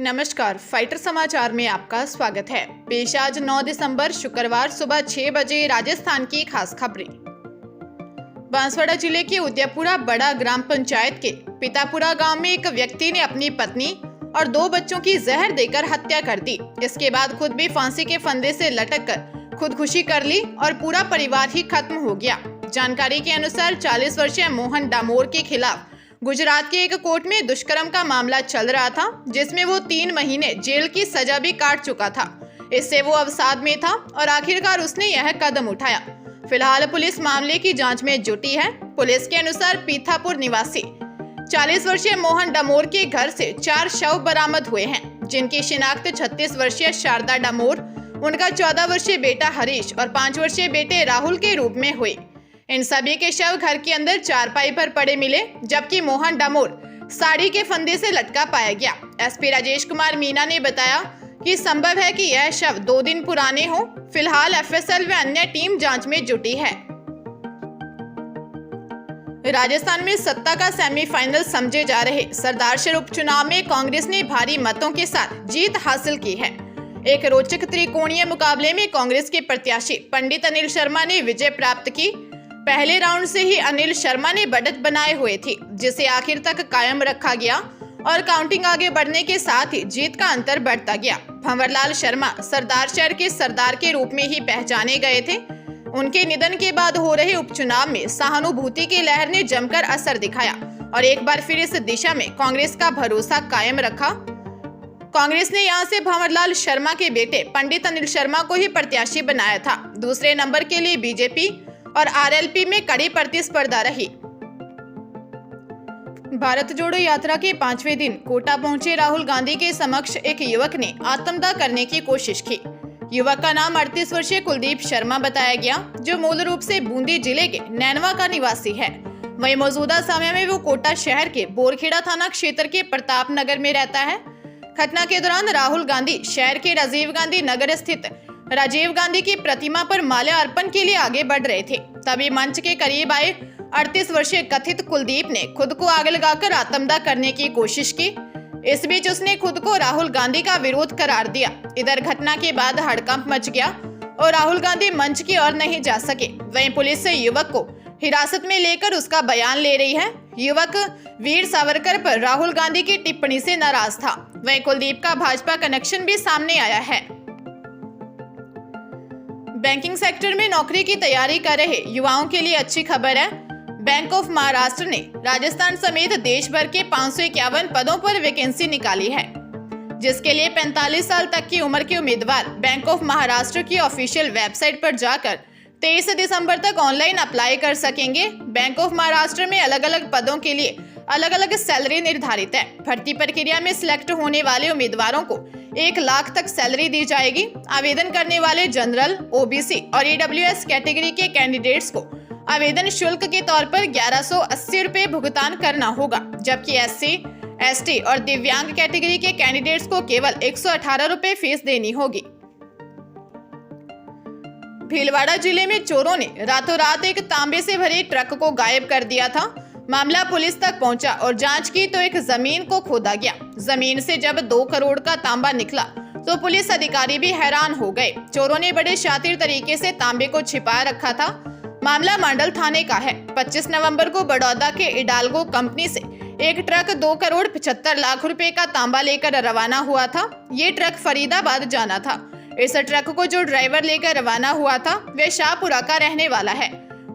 नमस्कार, फाइटर समाचार में आपका स्वागत है। पेश आज 9 दिसंबर शुक्रवार सुबह 6 बजे राजस्थान की खास खबरें। बांसवाड़ा जिले के उदयपुरा बड़ा ग्राम पंचायत के पितापुरा गांव में एक व्यक्ति ने अपनी पत्नी और 2 बच्चों की जहर देकर हत्या कर दी। इसके बाद खुद भी फांसी के फंदे से लटक कर खुदकुशी कर ली और पूरा परिवार ही खत्म हो गया। जानकारी के अनुसार 40 वर्षीय मोहन डामोर के खिलाफ गुजरात के एक कोर्ट में दुष्कर्म का मामला चल रहा था, जिसमें वो 3 महीने जेल की सजा भी काट चुका था। इससे वो अवसाद में था और आखिरकार उसने यह कदम उठाया। फिलहाल पुलिस मामले की जांच में जुटी है। पुलिस के अनुसार पीथापुर निवासी 40 वर्षीय मोहन डामोर के घर से 4 शव बरामद हुए हैं, जिनकी शिनाख्त 36 वर्षीय शारदा डामोर, उनका 14 वर्षीय बेटा हरीश और 5 वर्षीय बेटे राहुल के रूप में हुई। इन सभी के शव घर के अंदर चारपाई पर पड़े मिले, जबकि मोहन डामोर साड़ी के फंदे से लटका पाया गया। एसपी राजेश कुमार मीना ने बताया कि संभव है कि यह शव 2 दिन पुराने हो। फिलहाल एफएसएल व अन्य टीम जांच में जुटी है। राजस्थान में सत्ता का सेमीफाइनल समझे जा रहे सरदारशहर उपचुनाव में कांग्रेस ने भारी मतों के साथ जीत हासिल की है। एक रोचक त्रिकोणीय मुकाबले में कांग्रेस के प्रत्याशी पंडित अनिल शर्मा ने विजय प्राप्त की। पहले राउंड से ही अनिल शर्मा ने बढ़त बनाए हुए थी, जिसे आखिर तक कायम रखा गया और काउंटिंग आगे बढ़ने के साथ ही जीत का अंतर बढ़ता गया। भंवरलाल शर्मा सरदारशहर के सरदार के रूप में ही पहचाने गए थे। उनके निधन के बाद हो रहे उपचुनाव में सहानुभूति की लहर ने जमकर असर दिखाया और एक बार फिर इस दिशा में कांग्रेस का भरोसा कायम रखा। कांग्रेस ने यहां से भंवरलाल शर्मा के बेटे पंडित अनिल शर्मा को ही प्रत्याशी बनाया था। दूसरे नंबर के लिए बीजेपी और आरएलपी में कड़ी प्रतिस्पर्धा रही। भारत जोड़ो यात्रा के 5वें दिन कोटा पहुंचे राहुल गांधी के समक्ष एक युवक ने आत्मदाह करने की कोशिश की। युवक का नाम 38 वर्षीय कुलदीप शर्मा बताया गया, जो मूल रूप से बूंदी जिले के नैनवा का निवासी है। वहीं मौजूदा समय में वो कोटा शहर के बोरखेड़ा थाना क्षेत्र के प्रताप नगर में रहता है। घटना के दौरान राहुल गांधी शहर के राजीव गांधी नगर स्थित राजीव गांधी की प्रतिमा पर माल्या अर्पण के लिए आगे बढ़ रहे थे। तभी मंच के करीब आए 38 वर्षीय कथित कुलदीप ने खुद को आग लगाकर आत्मदाह करने की कोशिश की। इस बीच उसने खुद को राहुल गांधी का विरोध करार दिया। इधर घटना के बाद हड़कंप मच गया और राहुल गांधी मंच की ओर नहीं जा सके। वहीं पुलिस से युवक को हिरासत में लेकर उसका बयान ले रही है। युवक वीर सावरकर पर राहुल गांधी की टिप्पणी से नाराज था। वहीं कुलदीप का भाजपा कनेक्शन भी सामने आया है। बैंकिंग सेक्टर में नौकरी की तैयारी कर रहे युवाओं के लिए अच्छी खबर है। बैंक ऑफ महाराष्ट्र ने राजस्थान समेत देश भर के 551 पदों पर वैकेंसी निकाली है, जिसके लिए 45 साल तक की उम्र के उम्मीदवार बैंक ऑफ महाराष्ट्र की ऑफिशियल वेबसाइट पर जाकर 23 दिसंबर तक ऑनलाइन अप्लाई कर सकेंगे। बैंक ऑफ महाराष्ट्र में अलग अलग पदों के लिए अलग अलग सैलरी निर्धारित है। भर्ती प्रक्रिया में सिलेक्ट होने वाले उम्मीदवारों को 1 लाख तक सैलरी दी जाएगी। आवेदन करने वाले जनरल, ओबीसी और ईडब्ल्यूएस कैटेगरी के कैंडिडेट्स को आवेदन शुल्क के तौर पर 1180 रुपए भुगतान करना होगा, जबकि एससी, एसटी और दिव्यांग कैटेगरी के कैंडिडेट्स को केवल 118 रुपए फीस देनी होगी। भीलवाड़ा जिले में चोरों ने रातों रात एक तांबे से भरे ट्रक को गायब कर दिया था। मामला पुलिस तक पहुंचा और जांच की तो एक जमीन को खोदा गया। जमीन से जब 2 करोड़ का तांबा निकला तो पुलिस अधिकारी भी हैरान हो गए। चोरों ने बड़े शातिर तरीके से तांबे को छिपा रखा था। मामला मंडल थाने का है। 25 नवंबर को बड़ौदा के इडाल्गो कंपनी से एक ट्रक 2 करोड़ 75 लाख रुपए का तांबा लेकर रवाना हुआ था। ये ट्रक फरीदाबाद जाना था। इस ट्रक को जो ड्राइवर लेकर रवाना हुआ था वह शाहपुरा का रहने वाला है।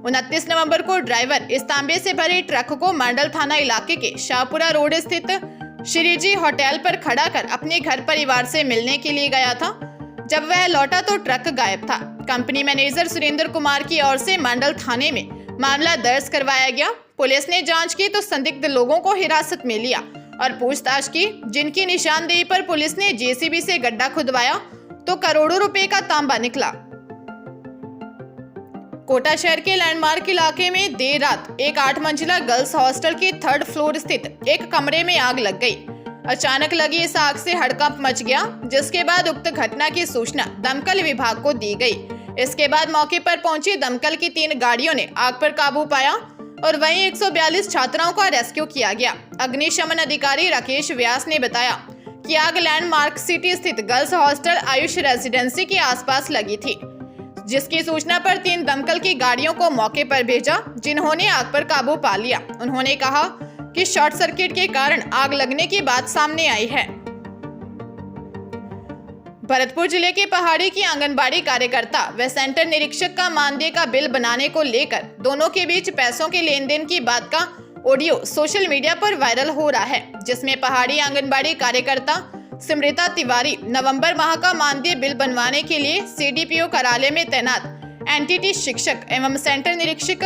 29 नवंबर को ड्राइवर इस तांबे से भरे ट्रक को मंडल थाना इलाके के शाहपुरा रोड स्थित श्रीजी होटल पर खड़ा कर अपने घर परिवार से मिलने के लिए गया था। जब वह लौटा तो ट्रक गायब था। कंपनी मैनेजर सुरेंद्र कुमार की ओर से मंडल थाने में मामला दर्ज करवाया गया। पुलिस ने जांच की तो संदिग्ध लोगों को हिरासत में लिया और पूछताछ की, जिनकी निशानदेही पर पुलिस ने जेसीबी से गड्ढा खुदवाया तो करोड़ों रुपए का तांबा निकला। कोटा शहर के लैंडमार्क इलाके में देर रात एक 8 मंजिला गर्ल्स हॉस्टल के 3rd फ्लोर स्थित एक कमरे में आग लग गई। अचानक लगी इस आग से हड़कंप मच गया, जिसके बाद उक्त घटना की सूचना दमकल विभाग को दी गई। इसके बाद मौके पर पहुंची दमकल की 3 गाड़ियों ने आग पर काबू पाया और वहीं 142 छात्राओं का रेस्क्यू किया गया। अग्निशमन अधिकारी राकेश व्यास ने बताया कि आग लैंडमार्क सिटी स्थित गर्ल्स हॉस्टल आयुष रेजिडेंसी के आसपास लगी थी, जिसकी सूचना पर 3 दमकल की गाड़ियों को मौके पर भेजा, जिन्होंने आग पर काबू पा लिया। उन्होंने कहा कि शॉर्ट सर्किट के कारण आग लगने की बात सामने आई है। भरतपुर जिले के पहाड़ी की आंगनबाड़ी कार्यकर्ता व सेंटर निरीक्षक का मानदेय का बिल बनाने को लेकर दोनों के बीच पैसों के लेन देन की बात का ऑडियो सोशल मीडिया पर वायरल हो रहा है, जिसमें पहाड़ी आंगनबाड़ी कार्यकर्ता स्मृता तिवारी नवंबर माह का मानदेय बिल बनवाने के लिए सीडीपीओ कार्यालय में तैनात एनटीटी शिक्षक एवं सेंटर निरीक्षक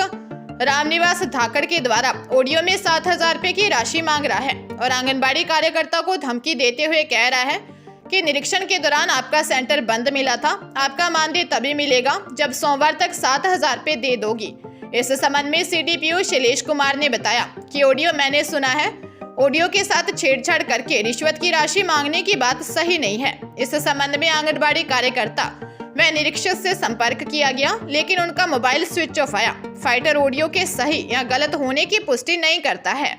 रामनिवास धाकड़ के द्वारा ऑडियो में 7,000 रुपए की राशि मांग रहा है और आंगनबाड़ी कार्यकर्ता को धमकी देते हुए कह रहा है कि निरीक्षण के दौरान आपका सेंटर बंद मिला था, आपका मानदेय तभी मिलेगा जब सोमवार तक 7,000 रुपए दे दोगी। इस संबंध में सीडीपीओ शैलेश कुमार ने बताया कि ऑडियो मैंने सुना है, ऑडियो के साथ छेड़छाड़ करके रिश्वत की राशि मांगने की बात सही नहीं है। इस संबंध में आंगनबाड़ी कार्यकर्ता व निरीक्षक से संपर्क किया गया, लेकिन उनका मोबाइल स्विच ऑफ आया। फाइटर ऑडियो के सही या गलत होने की पुष्टि नहीं करता है।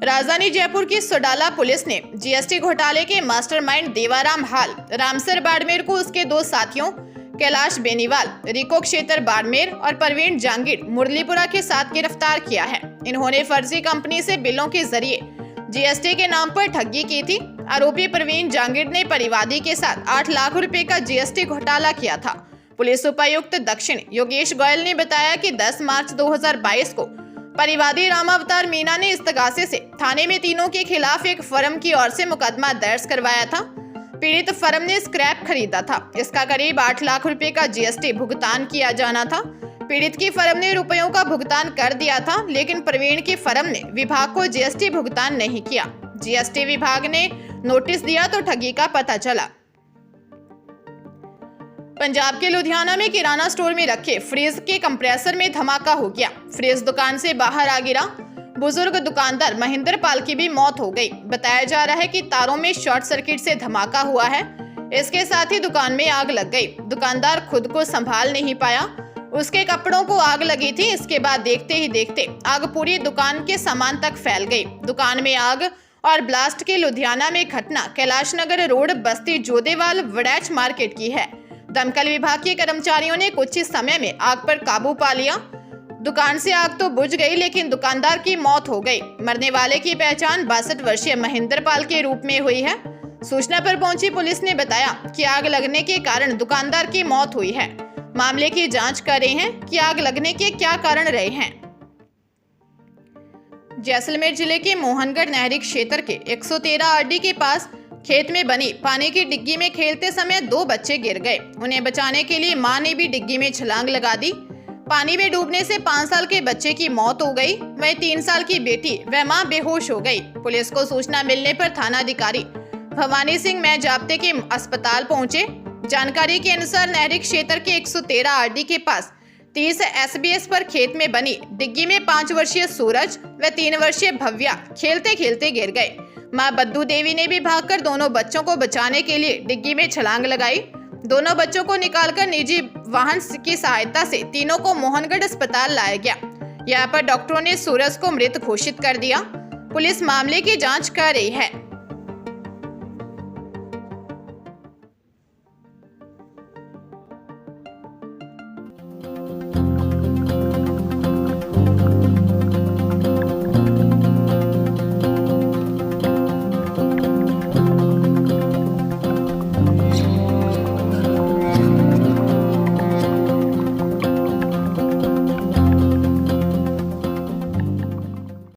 राजधानी जयपुर की सोडाला पुलिस ने जीएसटी घोटाले के मास्टरमाइंड देवाराम हाल, रामसर बाड़मेर को उसके 2 साथियों कैलाश बेनीवाल, रिको क्षेत्र बाड़मेर और परवीन जांगीर मुरलीपुरा के साथ गिरफ्तार किया है। इन्होंने फर्जी कंपनी से बिलों के जरिए जीएसटी के नाम पर ठगी की थी। आरोपी परवीन जांगीर ने परिवादी के साथ 8 लाख रुपए का जीएसटी घोटाला किया था। पुलिस उपायुक्त दक्षिण योगेश गोयल ने बताया कि 10 मार्च 2022 को परिवादी रामावतार मीना ने इस्तगासे से थाने में तीनों के खिलाफ एक फर्म की ओर से मुकदमा दर्ज करवाया था। पीड़ित फर्म ने स्क्रैप खरीदा था, इसका करीब 8 लाख रुपए का जीएसटी भुगतान किया जाना था। पीड़ित की फर्म ने रुपयों का भुगतान कर दिया था, लेकिन प्रवीण की फर्म ने विभाग को जीएसटी भुगतान नहीं किया। जीएसटी विभाग ने नोटिस दिया तो ठगी का पता चला। पंजाब के लुधियाना में किराना स्टोर में रखे फ्रिज के कंप्रेसर में धमाका हो गया। फ्रिज दुकान से बाहर आ गिरा। बुजुर्ग दुकानदार महेंद्र पाल की भी मौत हो गई। बताया जा रहा है कि तारों में शॉर्ट सर्किट से धमाका हुआ है। इसके साथ ही दुकान में आग लग गई। दुकानदार खुद को संभाल नहीं पाया, उसके कपड़ों को आग लगी थी। इसके बाद देखते ही देखते आग पूरी दुकान के सामान तक फैल गई। दुकान में आग और ब्लास्ट के लुधियाना में घटना कैलाश नगर रोड बस्ती जोदेवाल वड़ैच मार्केट की है। दमकल विभाग के कर्मचारियों ने कुछ ही समय में आग पर काबू पा लिया। दुकान से आग तो बुझ गई, लेकिन दुकानदार की मौत हो गई। मरने वाले की पहचान 62 वर्षीय महेंद्र पाल के रूप में हुई है। सूचना पर पहुंची पुलिस ने बताया कि आग लगने के कारण दुकानदार की मौत हुई है। मामले की जांच कर रहे हैं कि आग लगने के क्या कारण रहे हैं। जैसलमेर जिले के मोहनगढ़ नहरी क्षेत्र के 113 आरडी के पास खेत में बनी पानी की डिग्गी में खेलते समय 2 बच्चे गिर गए। उन्हें बचाने के लिए मां ने भी डिग्गी में छलांग लगा दी। पानी में डूबने से 5 साल के बच्चे की मौत हो गई। वहीं 3 साल की बेटी व मां बेहोश हो गई। पुलिस को सूचना मिलने पर थानाधिकारी भवानी सिंह मैजाप्ते के अस्पताल पहुंचे। जानकारी के अनुसार नहरी क्षेत्र के 113 आरडी के पास 30 SBS पर खेत में बनी डिग्गी में 5 वर्षीय सूरज व 3 वर्षीय भव्या खेलते खेलते गिर गए। मां बद्दू देवी ने भी भागकर दोनों बच्चों को बचाने के लिए डिग्गी में छलांग लगाई। दोनों बच्चों को निकालकर निजी वाहन की सहायता से तीनों को मोहनगढ़ अस्पताल लाया गया। यहाँ पर डॉक्टरों ने सूरज को मृत घोषित कर दिया। पुलिस मामले की जांच कर रही है।